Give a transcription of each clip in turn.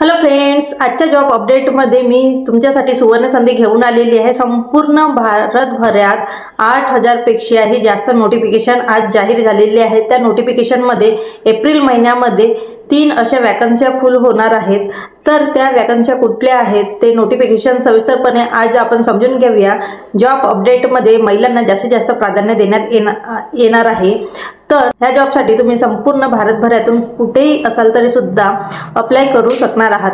Hello friends, आजच्या job अपडेटमध्ये मी तुमच्यासाठी सुवर्ण संधी घेऊन आलेली आहे। संपूर्ण भारतभरात 8000 पेक्षाही जास्त नोटिफिकेशन आज जाहीर झालेले आहेत। त्या नोटिफिकेशनमध्ये एप्रिल महिन्यामध्ये 3 अशा वॅकन्सी फुल होणार आहेत। तर त्या वॅकन्सी कुठल्या आहेत ते नोटिफिकेशन सविस्तरपणे आज आपण समजून घेऊया। जॉब अपडेटमध्ये महिलांना जास्तीत जास्त प्राधान्य देण्यात येणार आहे। तर ह्या जॉबसाठी तुम्ही संपूर्ण भारतभरातून कुठेही असाल तरी सुद्धा अप्लाय करू शकणार आहात।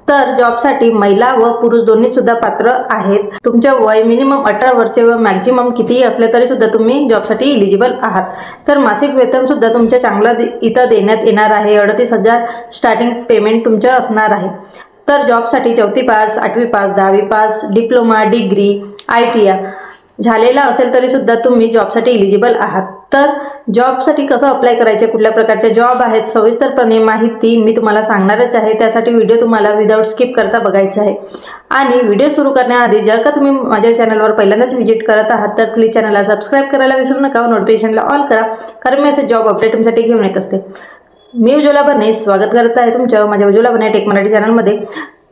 तर जॉबसाठी महिला व पुरुष दोन्ही सुद्धा पात्र आहेत। तुमचे वय मिनिमम 18 वर्षे व मॅक्झिमम कितीही असले तरी सुद्धा तुम्ही जॉबसाठी एलिजिबल आहात। तर मासिक वेतन सुद्धा तुमच्या चांगलं इथं देण्यात येणार आहे। 38,000 स्टार्टिंग पेमेंट तुमचं असणार आहे। तर जॉबसाठी 4थी पास, 8वी पास, 10वी पास, डिप्लोमा, डिग्री, ITI झालेला असेल तरी सुद्धा तुम्ही जॉबसाठी एलिजिबल आहात। तर जॉबसाठी कसं अप्लाय करायचे, कुठल्या प्रकारचे जॉब आहेत, सविस्तरपणे माहिती मी तुम्हाला सांगणारच आहे। त्यासाठी व्हिडिओ तुम्हाला विदाउट स्किप करता बघायचा आहे। आणि व्हिडिओ सुरू करण्याआधी जर का तुम्ही माझ्या चॅनलवर पहिल्यांदाच व्हिजिट करत आहात तर प्लीज चॅनलला सबस्क्राइब करायला विसरू नका व नोटिफिकेशनला ऑल करा, कारण मी असे जॉब अपडेट तुमच्यासाठी घेऊन येत असते। मी उज्ज्वला बने स्वागत करत आहे तुमच्या माझ्या उज्ज्वला बने टेक मराठी चॅनलमध्ये।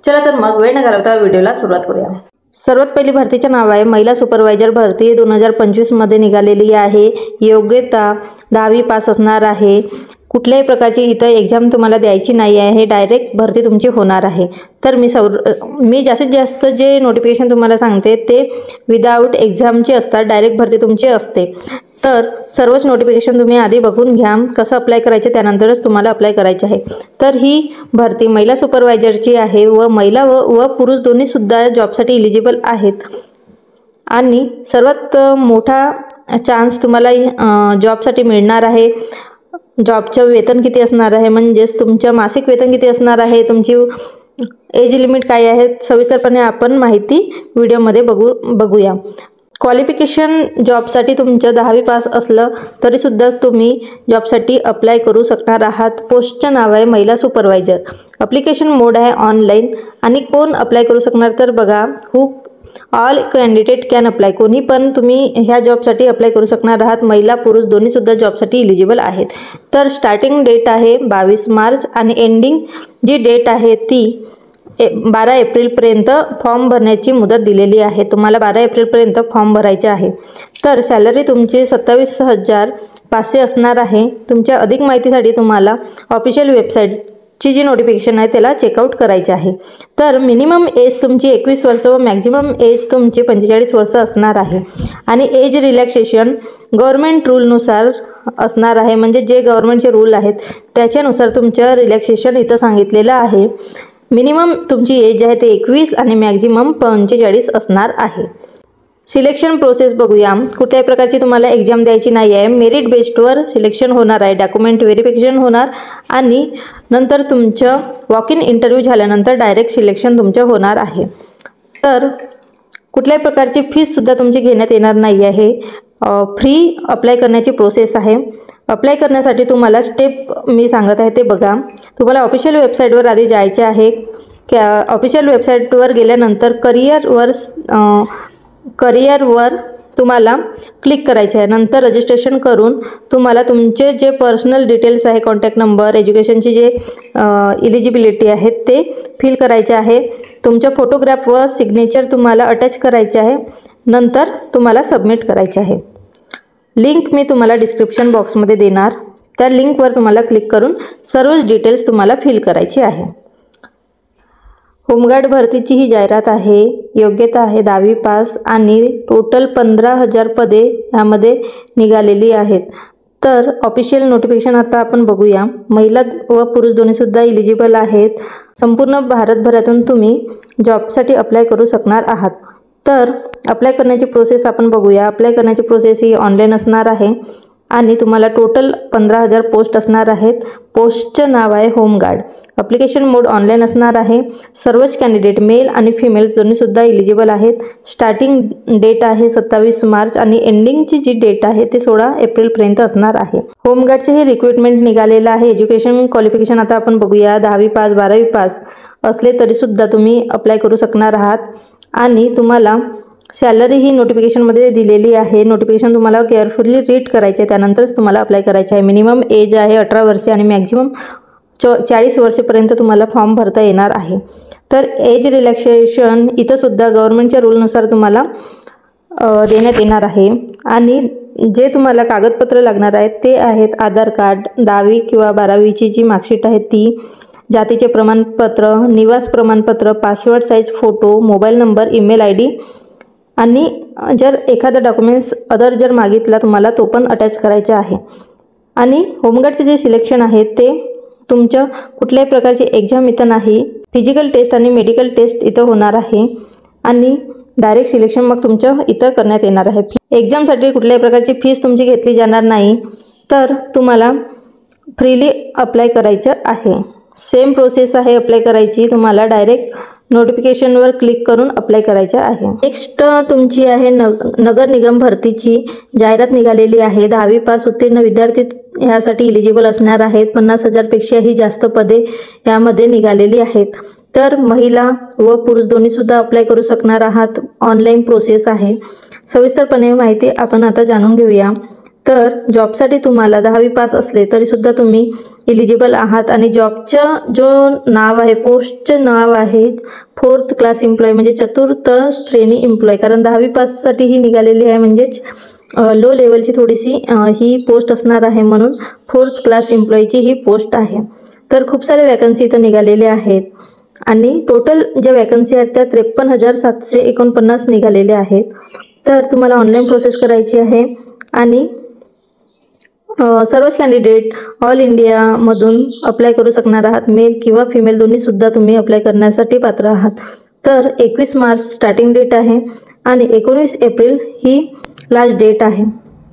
चला तर मग वेळ न घालवता व्हिडिओला सुरुवात करूया। सर्वात पहिली भरतीचे नाव आहे महिला सुपरवायझर भरती 2025 मध्ये निघालेली आहे। योग्यता 10वी पास असणार आहे। कुठल्याही प्रकारची इतर एक्झाम तुम्हाला द्यायची नाही आहे, डायरेक्ट भरती तुमची होणार आहे। तर मी जास्तीत जास्त जे नोटिफिकेशन तुम्हाला सांगते ते विदाउट एक्झामचे असतात, डायरेक्ट भरती तुमची असते। तर सर्वच नोटिफिकेशन तुम्ही आधी बघून घ्या, कसं अप्लाय करायचे त्यानंतरच तुम्हाला अप्लाय करायचे आहे। तर ही भरती महिला सुपरवायझरची आहे व महिला व पुरुष दोन्ही सुद्धा जॉबसाठी एलिजिबल आहेत। आणि सर्वात मोठा चान्स तुम्हाला जॉबसाठी मिळणार आहे। जॉबचं वेतन किती असणार आहे, म्हणजेच तुमचं मासिक वेतन किती असणार आहे, तुमची एज लिमिट काय आहे, सविस्तरपणे आपण माहिती व्हिडिओमध्ये बघूया। क्वालिफिकेशन जॉबसाठी तुमचं 10वी पास असलं तरी सुद्धा तुम्ही जॉबसाठी अप्लाय करू शकणार आहात। पोस्टचं नाव आहे महिला सुपरवायझर। ॲप्लिकेशन मोड आहे ऑनलाईन। आणि कोण अप्लाय करू शकणार तर बघा, ऑल कॅन्डिडेट कॅन अप्लाय, कोणी पण तुम्ही ह्या जॉबसाठी अप्लाय करू शकणार आहात। महिला पुरुष दोन्ही सुद्धा जॉबसाठी एलिजिबल आहेत। तर स्टार्टिंग डेट आहे 22 मार्च आणि एंडिंग जी डेट आहे ती 12 एप्रिलपर्यंत फॉर्म भरण्याची मुदत दिलेली आहे। तुम्हाला 12 एप्रिलपर्यंत फॉर्म भरायचे आहे। तर सॅलरी तुमची 27,500 असणार आहे। तुमच्या अधिक माहितीसाठी तुम्हाला ऑफिशियल वेबसाईटची जी नोटिफिकेशन आहे त्याला चेकआउट करायचे आहे। तर मिनिमम एज तुमची 21 वर्ष व मॅक्झिमम एज तुमची 45 वर्ष असणार आहे। आणि एज रिलॅक्सेशन गव्हर्नमेंट रूलनुसार असणार आहे, म्हणजे जे गव्हर्नमेंटचे रूल आहेत त्याच्यानुसार तुमचं रिलॅक्सेशन इथं सांगितलेलं आहे। मिनिमम तुमची एज आहे ते 21 आणि मॅक्झिमम 45 असणार आहे। सिलेक्शन प्रोसेस बघूया। कुठल्याही प्रकारची तुम्हाला एक्झाम द्यायची नाही आहे, मेरिट बेस्डवर सिलेक्शन होणार आहे। डॉक्युमेंट व्हेरिफिकेशन होणार आणि नंतर तुमचं वॉक इन इंटरव्ह्यू झाल्यानंतर डायरेक्ट सिलेक्शन तुमचं होणार आहे। तर कुठल्याही प्रकारची फीससुद्धा तुमची घेण्यात येणार नाही आहे। फ्री अप्लाय करण्याची प्रोसेस आहे। अप्लाय करण्यासाठी तुम्हाला स्टेप मी सांगत आहे ते बघा। तुम्हाला ऑफिशियल वेबसाईटवर आधी जायचे आहे। ऑफिशियल वेबसाईटवर गेल्यानंतर करिअरवर तुम्हाला क्लिक करायचे आहे। नंतर रजिस्ट्रेशन करून तुम्हाला तुमचे जे पर्सनल डिटेल्स आहे, कॉन्टॅक्ट नंबर, एज्युकेशनची जे इलिजिबिलिटी आहेत ते फिल करायचे आहे। तुमचे फोटोग्राफ व सिग्नेचर तुम्हाला अटॅच करायचे आहे। नंतर तुम्हाला सबमिट करायचे आहे। लिंक मी तुम्हाला डिस्क्रिप्शन बॉक्समध्ये देणार, त्या लिंकवर तुम्हाला क्लिक करून सर्वच डिटेल्स तुम्हाला फिल करायची आहे। होमगार्ड भरतीची ही जाहिरात आहे। योग्यता आहे 10वी पास आणि टोटल 15,000 पदे यामध्ये निघालेली आहेत। तर ऑफिशियल नोटिफिकेशन आता आपण बघूया। महिला व पुरुष दोन्ही सुद्धा एलिजिबल आहेत। संपूर्ण भारतभरातून तुम्ही जॉबसाठी अप्लाय करू शकणार आहात। तर अप्लाय करण्याची प्रोसेस आपण बघूया। अप्लाय करण्याची प्रोसेस ही ऑनलाईन असणार आहे आणि तुम्हाला टोटल 15,000 पोस्ट असणार आहेत। पोस्टचं नाव आहे होमगार्ड। ॲप्लिकेशन मोड ऑनलाईन असणार आहे। सर्वच कॅन्डिडेट मेल आणि फिमेल दोन्ही सुद्धा एलिजिबल आहेत। स्टार्टिंग डेट आहे 27 मार्च आणि एंडिंगची जी डेट आहे ती 16 एप्रिलपर्यंत असणार आहे। होमगार्डचे हे रिक्रुटमेंट निघालेलं आहे। एज्युकेशन क्वालिफिकेशन आता आपण बघूया। 10वी पास, 12वी पास असले तरी सुद्धा तुम्ही अप्लाय करू शकणार आहात। आणि तुम्हाला सॅलरी ही नोटिफिकेशनमध्ये दिलेली आहे। नोटिफिकेशन तुम्हाला केअरफुली रीड करायचे आहे, त्यानंतरच तुम्हाला अप्लाय करायचे आहे। मिनिमम एज आहे 18 वर्षे आणि मॅक्झिमम 40 वर्षेपर्यंत तुम्हाला फॉर्म भरता येणार आहे। तर एज रिलॅक्सेशन इथं सुद्धा गव्हर्नमेंटच्या रूलनुसार तुम्हाला देण्यात येणार आहे। आणि जे तुम्हाला कागदपत्र लागणार आहेत ते आहेत आधार कार्ड, 10वी किंवा 12वीची जी मार्कशीट आहे ती, जातीचे प्रमाणपत्र, निवास प्रमाणपत्र, password size photo, mobile number, email ID आणि जर एखादा डॉक्युमेंट्स अदर जर मागितला तुम्हाला तो पण अटॅच करायचा आहे। आणि होमगार्डचे जे सिलेक्शन आहे ते तुमच्या कुठल्याही प्रकारची एक्झाम इथं नाही, फिजिकल टेस्ट आणि मेडिकल टेस्ट इथं होणार आहे आणि डायरेक्ट सिलेक्शन मग तुमचं इथं करण्यात येणार आहे। एक्झामसाठी कुठल्याही प्रकारची फीस तुमची घेतली जाणार नाही, तर तुम्हाला फ्रीली अप्लाय करायचं आहे। सेम प्रोसेस आहे अप्लाय करायची, तुम्हाला डायरेक्ट नोटिफिकेशनवर क्लिक करून अप्लाय करायचं आहे। नेक्स्ट तुमची आहे नगर निगम भरतीची जाहिरात निघालेली आहे। 10वी पास उत्तीर्ण विद्यार्थी यासाठी इलिजिबल असणार आहेत। 50,000 पेक्षाही जास्त पदे यामध्ये निघालेली आहेत। तर महिला व पुरुष दोन्ही सुद्धा अप्लाय करू शकणार आहात। ऑनलाईन प्रोसेस आहे। सविस्तरपणे माहिती आपण आता जाणून घेऊया। तर जॉबसाठी तुम्हाला 10वी पास असले तरी सुद्धा तुम्ही इलिजिबल आहात आणि जॉबचं जो नाव आहे, पोस्टचं नाव आहे 4th क्लास एम्प्लॉय म्हणजे चतुर्थ श्रेणी एम्प्लॉय, कारण 10वी पाससाठी ही निघालेली आहे, म्हणजेच लो लेवलची थोडीशी ही पोस्ट असणार आहे, म्हणून 4th क्लास एम्प्लॉयची ही पोस्ट आहे। तर खूप सारे वॅकन्सी इथं निघालेले आहेत आणि टोटल ज्या वॅकन्सी आहेत त्या 53,749 निघालेल्या आहेत। तर तुम्हाला ऑनलाईन प्रोसेस करायची आहे आणि सर्वच कॅन्डिडेट ऑल इंडियामधून अप्लाय करू शकणार आहात। मेल किंवा फिमेल दोन्ही सुद्धा तुम्ही अप्लाय करण्यासाठी पात्र आहात। तर 21 मार्च स्टार्टिंग डेट आहे आणि 19 एप्रिल ही लास्ट डेट आहे।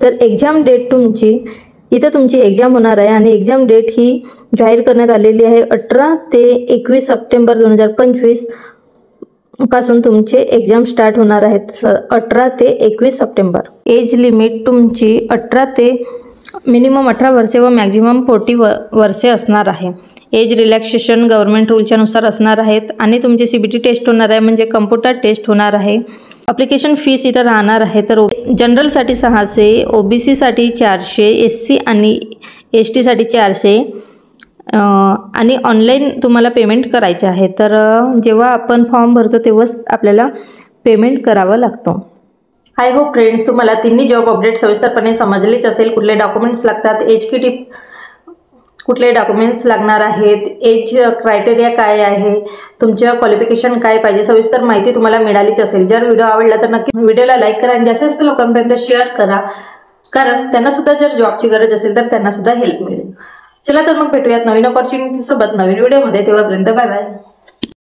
तर एक्झाम डेट तुमची एक्झाम होणार आहे आणि एक्झाम डेट ही जाहीर करण्यात आलेली आहे 18 ते 21 सप्टेंबर 2025 पासून तुमचे एक्झाम स्टार्ट होणार आहेत। 18 ते 21 सप्टेंबर। एज लिमिट तुमची 18 ते मिनिमम 18 वर्षे व मॅक्झिमम 40 वर्षे असणार आहे। एज रिलॅक्सेशन गव्हर्नमेंट रूलच्या नुसार असणार आहेत आणि तुमची CBT टेस्ट होणार आहे, म्हणजे कम्प्युटर टेस्ट होणार आहे। ॲप्लिकेशन फीस इथं राहणार आहे। तर जनरलसाठी 600, OBC साठी 400, SC आणि ST साठी 400 आणि ऑनलाईन तुम्हाला पेमेंट करायचे आहे। तर जेव्हा आपण फॉर्म भरतो तेव्हाच आपल्याला पेमेंट करावं लागतो। आय होप फ्रेंड्स तुम्हाला तिन्ही जॉब अपडेट सविस्तरपणे समजलेच असेल। कुठले डॉक्युमेंट्स लागतात, एज किती, कुठले डॉक्युमेंट्स लागणार आहेत, एज क्रायटेरिया काय आहे, तुमचं क्वालिफिकेशन काय पाहिजे, सविस्तर माहिती तुम्हाला मिळालीच असेल। जर व्हिडिओ आवडला तर नक्की व्हिडिओला लाईक करा आणि जास्तीत जास्त लोकांपर्यंत शेअर करा, कारण त्यांना सुद्धा जर जॉबची गरज असेल तर त्यांना सुद्धा हेल्प मिळेल। चला तर मग भेटूयात नवीन अपॉर्च्युनिटी सोबत नवीन व्हिडिओमध्ये, तेव्हापर्यंत बाय बाय।